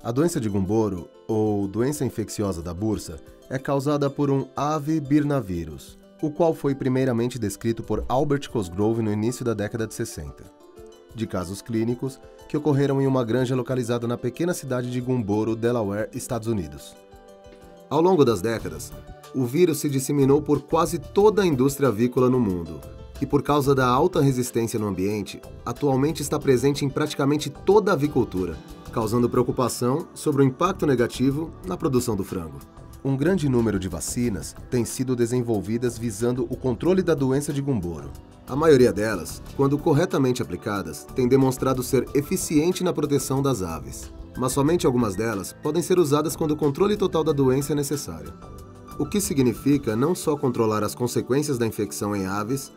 A doença de Gumboro, ou doença infecciosa da bursa, é causada por um ave birnavírus, o qual foi primeiramente descrito por Albert Cosgrove no início da década de 60, de casos clínicos que ocorreram em uma granja localizada na pequena cidade de Gumboro, Delaware, Estados Unidos. Ao longo das décadas, o vírus se disseminou por quase toda a indústria avícola no mundo, e por causa da alta resistência no ambiente, atualmente está presente em praticamente toda a avicultura, causando preocupação sobre o impacto negativo na produção do frango. Um grande número de vacinas tem sido desenvolvidas visando o controle da doença de Gumboro. A maioria delas, quando corretamente aplicadas, tem demonstrado ser eficiente na proteção das aves, mas somente algumas delas podem ser usadas quando o controle total da doença é necessário. O que significa não só controlar as consequências da infecção em aves,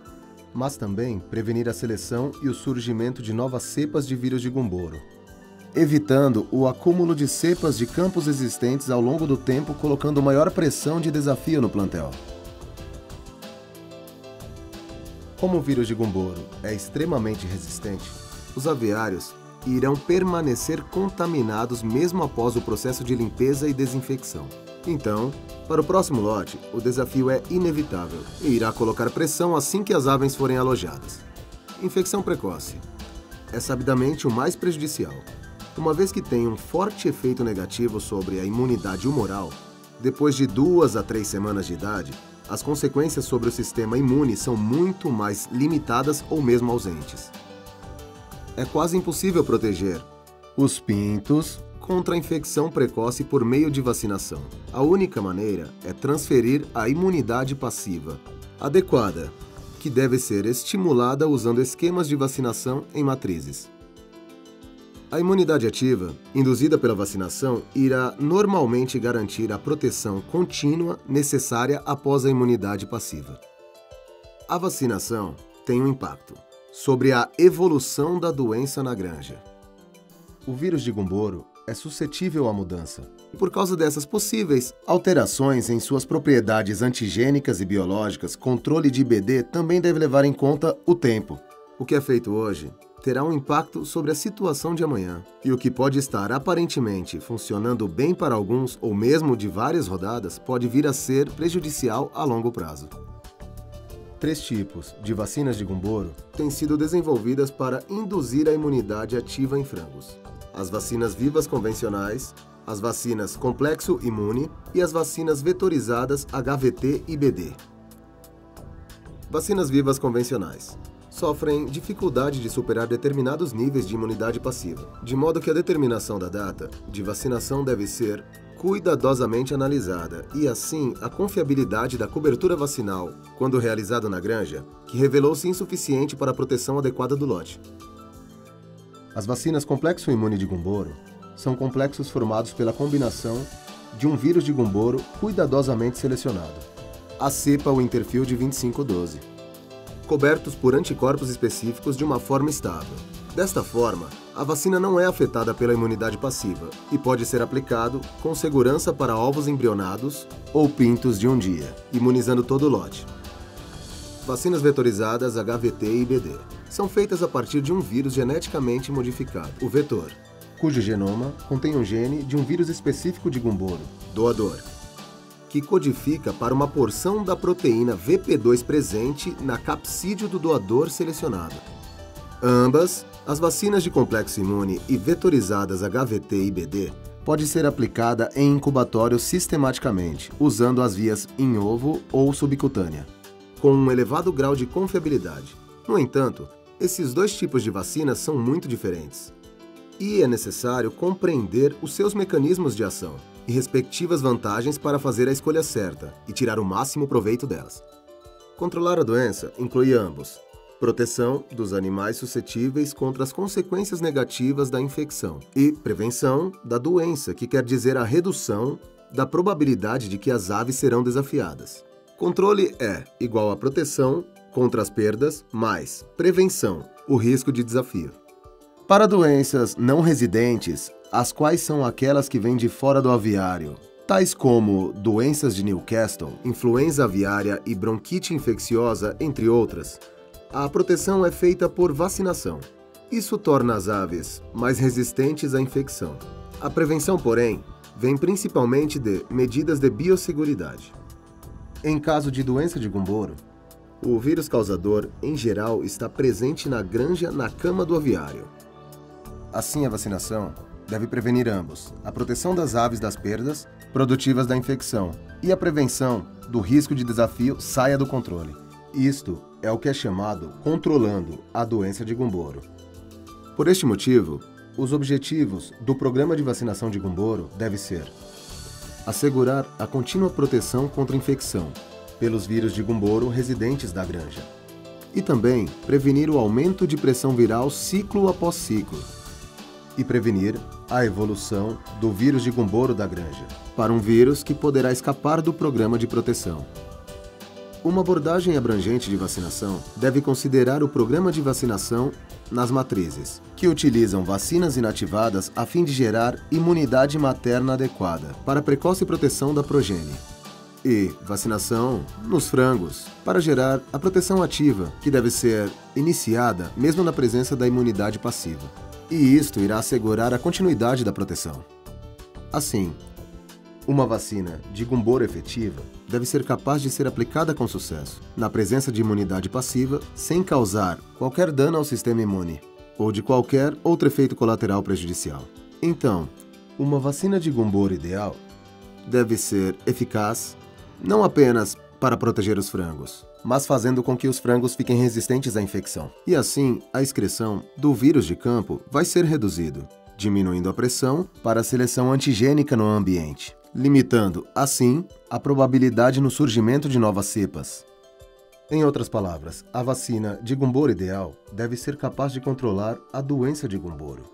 mas também prevenir a seleção e o surgimento de novas cepas de vírus de Gumboro, evitando o acúmulo de cepas de campos existentes ao longo do tempo, colocando maior pressão de desafio no plantel. Como o vírus de Gumboro é extremamente resistente, os aviários irão permanecer contaminados mesmo após o processo de limpeza e desinfecção. Então, para o próximo lote, o desafio é inevitável e irá colocar pressão assim que as aves forem alojadas. Infecção precoce é sabidamente o mais prejudicial, uma vez que tem um forte efeito negativo sobre a imunidade humoral. Depois de 2 a 3 semanas de idade, as consequências sobre o sistema imune são muito mais limitadas ou mesmo ausentes. É quase impossível proteger os pintos contra a infecção precoce por meio de vacinação. A única maneira é transferir a imunidade passiva adequada, que deve ser estimulada usando esquemas de vacinação em matrizes. A imunidade ativa, induzida pela vacinação, irá normalmente garantir a proteção contínua necessária após a imunidade passiva. A vacinação tem um impacto sobre a evolução da doença na granja. O vírus de Gumboro é suscetível à mudança, e por causa dessas possíveis alterações em suas propriedades antigênicas e biológicas, controle de IBD também deve levar em conta o tempo. O que é feito hoje terá um impacto sobre a situação de amanhã, e o que pode estar aparentemente funcionando bem para alguns ou mesmo de várias rodadas pode vir a ser prejudicial a longo prazo. 3 tipos de vacinas de Gumboro têm sido desenvolvidas para induzir a imunidade ativa em frangos: as vacinas vivas convencionais, as vacinas complexo imune e as vacinas vetorizadas HVT-IBD. Vacinas vivas convencionais sofrem dificuldade de superar determinados níveis de imunidade passiva, de modo que a determinação da data de vacinação deve ser cuidadosamente analisada e, assim, a confiabilidade da cobertura vacinal, quando realizado na granja, que revelou-se insuficiente para a proteção adequada do lote. As vacinas complexo imune de Gumboro são complexos formados pela combinação de um vírus de Gumboro cuidadosamente selecionado, a cepa Winterfield 2512, cobertos por anticorpos específicos de uma forma estável. Desta forma, a vacina não é afetada pela imunidade passiva e pode ser aplicado com segurança para ovos embrionados ou pintos de um dia, imunizando todo o lote. Vacinas vetorizadas HVT e IBD são feitas a partir de um vírus geneticamente modificado, o vetor, cujo genoma contém um gene de um vírus específico de Gumboro, doador, que codifica para uma porção da proteína VP2 presente na capsídeo do doador selecionado. Ambas, as vacinas de complexo imune e vetorizadas HVT e IBD, pode ser aplicada em incubatório sistematicamente, usando as vias em ovo ou subcutânea, com um elevado grau de confiabilidade. No entanto, esses 2 tipos de vacinas são muito diferentes, e é necessário compreender os seus mecanismos de ação e respectivas vantagens para fazer a escolha certa e tirar o máximo proveito delas. Controlar a doença inclui ambos: proteção dos animais suscetíveis contra as consequências negativas da infecção e prevenção da doença, que quer dizer a redução da probabilidade de que as aves serão desafiadas. Controle é igual a proteção contra as perdas mais prevenção, o risco de desafio. Para doenças não residentes, as quais são aquelas que vêm de fora do aviário, tais como doenças de Newcastle, influenza aviária e bronquite infecciosa, entre outras, a proteção é feita por vacinação. Isso torna as aves mais resistentes à infecção. A prevenção, porém, vem principalmente de medidas de biosseguridade. Em caso de doença de Gumboro, o vírus causador, em geral, está presente na granja na cama do aviário. Assim, a vacinação deve prevenir ambos, a proteção das aves das perdas produtivas da infecção e a prevenção do risco de desafio saia do controle. Isto é o que é chamado controlando a doença de Gumboro. Por este motivo, os objetivos do programa de vacinação de Gumboro devem ser assegurar a contínua proteção contra a infecção pelos vírus de Gumboro residentes da granja e também prevenir o aumento de pressão viral ciclo após ciclo e prevenir a evolução do vírus de Gumboro da granja para um vírus que poderá escapar do programa de proteção. Uma abordagem abrangente de vacinação deve considerar o programa de vacinação nas matrizes, que utilizam vacinas inativadas a fim de gerar imunidade materna adequada para a precoce proteção da progênie, e vacinação nos frangos, para gerar a proteção ativa, que deve ser iniciada mesmo na presença da imunidade passiva. E isto irá assegurar a continuidade da proteção. Assim, uma vacina de Gumboro efetiva deve ser capaz de ser aplicada com sucesso, na presença de imunidade passiva, sem causar qualquer dano ao sistema imune, ou de qualquer outro efeito colateral prejudicial. Então, uma vacina de Gumboro ideal deve ser eficaz não apenas para proteger os frangos, mas fazendo com que os frangos fiquem resistentes à infecção. E assim, a excreção do vírus de campo vai ser reduzido, diminuindo a pressão para a seleção antigênica no ambiente, limitando, assim, a probabilidade no surgimento de novas cepas. Em outras palavras, a vacina de Gumboro ideal deve ser capaz de controlar a doença de Gumboro.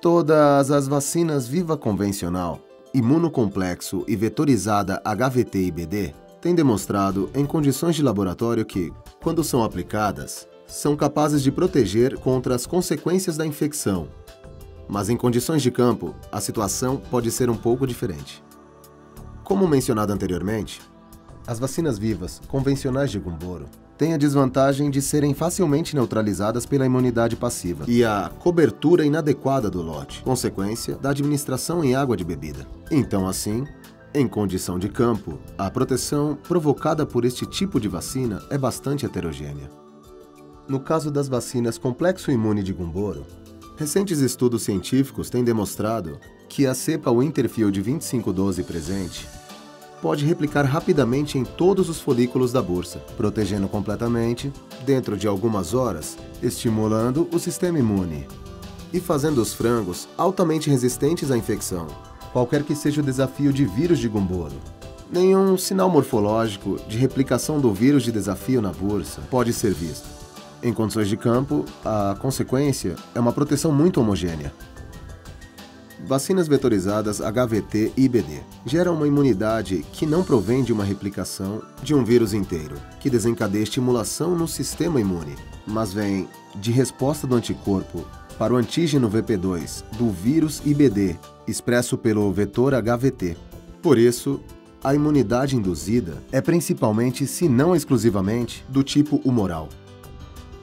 Todas as vacinas Viva convencional, imunocomplexo e vetorizada HVT-IBD têm demonstrado em condições de laboratório que, quando são aplicadas, são capazes de proteger contra as consequências da infecção. Mas em condições de campo, a situação pode ser um pouco diferente. Como mencionado anteriormente, as vacinas vivas convencionais de Gumboro têm a desvantagem de serem facilmente neutralizadas pela imunidade passiva e a cobertura inadequada do lote, consequência da administração em água de bebida. Então, assim, em condição de campo, a proteção provocada por este tipo de vacina é bastante heterogênea. No caso das vacinas complexo imune de Gumboro, recentes estudos científicos têm demonstrado que a cepa Winterfield 2512 presente pode replicar rapidamente em todos os folículos da bursa, protegendo completamente, dentro de algumas horas, estimulando o sistema imune e fazendo os frangos altamente resistentes à infecção, qualquer que seja o desafio de vírus de Gumboro. Nenhum sinal morfológico de replicação do vírus de desafio na bursa pode ser visto. Em condições de campo, a consequência é uma proteção muito homogênea. Vacinas vetorizadas HVT e IBD geram uma imunidade que não provém de uma replicação de um vírus inteiro, que desencadeia estimulação no sistema imune, mas vem de resposta do anticorpo para o antígeno VP2 do vírus IBD, expresso pelo vetor HVT. Por isso, a imunidade induzida é principalmente, se não exclusivamente, do tipo humoral.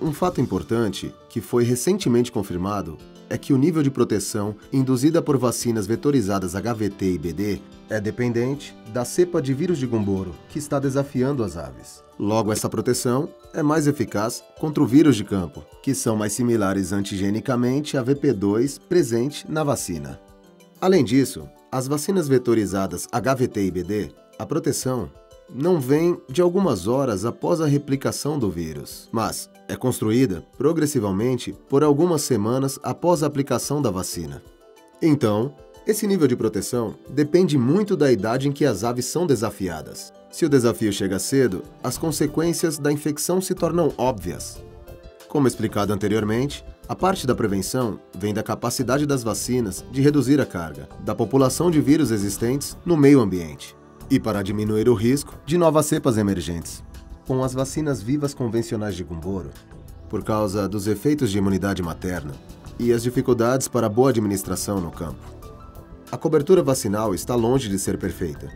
Um fato importante, que foi recentemente confirmado, é que o nível de proteção induzida por vacinas vetorizadas HVT e IBD é dependente da cepa de vírus de Gumboro que está desafiando as aves. Logo, essa proteção é mais eficaz contra o vírus de campo, que são mais similares antigenicamente a VP2 presente na vacina. Além disso, as vacinas vetorizadas HVT e IBD, a proteção não vem de algumas horas após a replicação do vírus, mas é construída progressivamente por algumas semanas após a aplicação da vacina. Então, esse nível de proteção depende muito da idade em que as aves são desafiadas. Se o desafio chega cedo, as consequências da infecção se tornam óbvias. Como explicado anteriormente, a parte da prevenção vem da capacidade das vacinas de reduzir a carga da população de vírus existentes no meio ambiente e para diminuir o risco de novas cepas emergentes. Com as vacinas vivas convencionais de Gumboro, por causa dos efeitos de imunidade materna e as dificuldades para a boa administração no campo, a cobertura vacinal está longe de ser perfeita.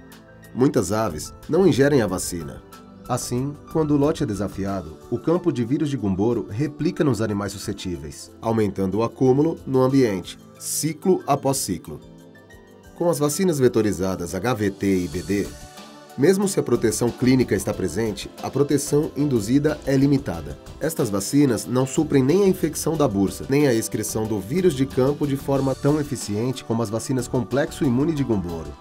Muitas aves não ingerem a vacina. Assim, quando o lote é desafiado, o campo de vírus de Gumboro replica nos animais suscetíveis, aumentando o acúmulo no ambiente, ciclo após ciclo. Com as vacinas vetorizadas HVT e IBD, mesmo se a proteção clínica está presente, a proteção induzida é limitada. Estas vacinas não suprem nem a infecção da bursa, nem a excreção do vírus de campo de forma tão eficiente como as vacinas complexo imune de Gumboro.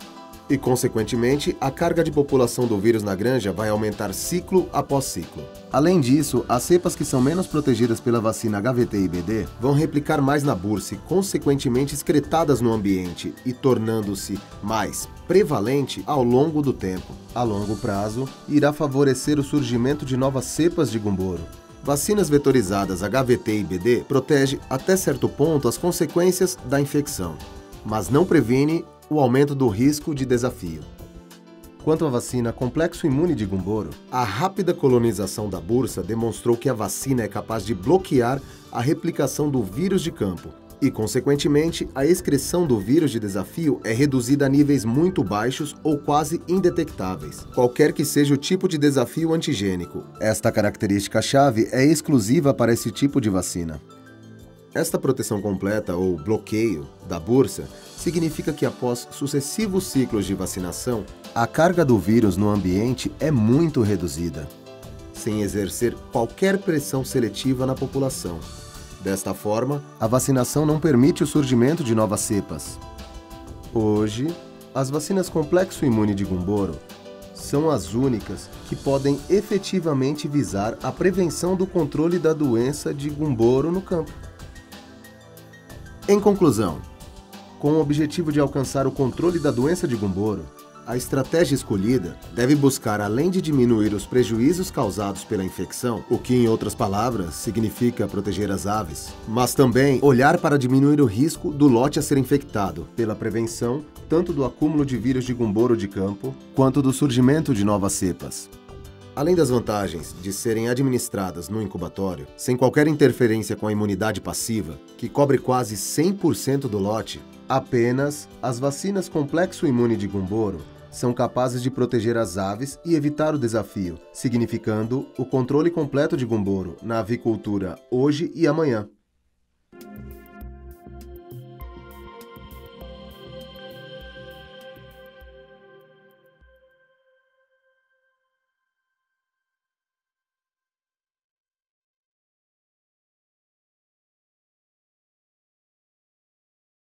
E, consequentemente, a carga de população do vírus na granja vai aumentar ciclo após ciclo. Além disso, as cepas que são menos protegidas pela vacina HVT e IBD vão replicar mais na bursa e, consequentemente, excretadas no ambiente e tornando-se mais prevalente ao longo do tempo. A longo prazo, irá favorecer o surgimento de novas cepas de Gumboro. Vacinas vetorizadas HVT e IBD protegem até certo ponto as consequências da infecção, mas não previne o aumento do risco de desafio. Quanto à vacina complexo imune de Gumboro, a rápida colonização da bursa demonstrou que a vacina é capaz de bloquear a replicação do vírus de campo e, consequentemente, a excreção do vírus de desafio é reduzida a níveis muito baixos ou quase indetectáveis, qualquer que seja o tipo de desafio antigênico. Esta característica-chave é exclusiva para esse tipo de vacina. Esta proteção completa, ou bloqueio, da bursa significa que após sucessivos ciclos de vacinação, a carga do vírus no ambiente é muito reduzida, sem exercer qualquer pressão seletiva na população. Desta forma, a vacinação não permite o surgimento de novas cepas. Hoje, as vacinas complexo imune de Gumboro são as únicas que podem efetivamente visar a prevenção do controle da doença de Gumboro no campo. Em conclusão, com o objetivo de alcançar o controle da doença de Gumboro, a estratégia escolhida deve buscar, além de diminuir os prejuízos causados pela infecção, o que, em outras palavras, significa proteger as aves, mas também olhar para diminuir o risco do lote a ser infectado, pela prevenção tanto do acúmulo de vírus de Gumboro de campo, quanto do surgimento de novas cepas. Além das vantagens de serem administradas no incubatório, sem qualquer interferência com a imunidade passiva, que cobre quase 100% do lote, apenas as vacinas complexo imune de Gumboro são capazes de proteger as aves e evitar o desafio, significando o controle completo de Gumboro na avicultura hoje e amanhã.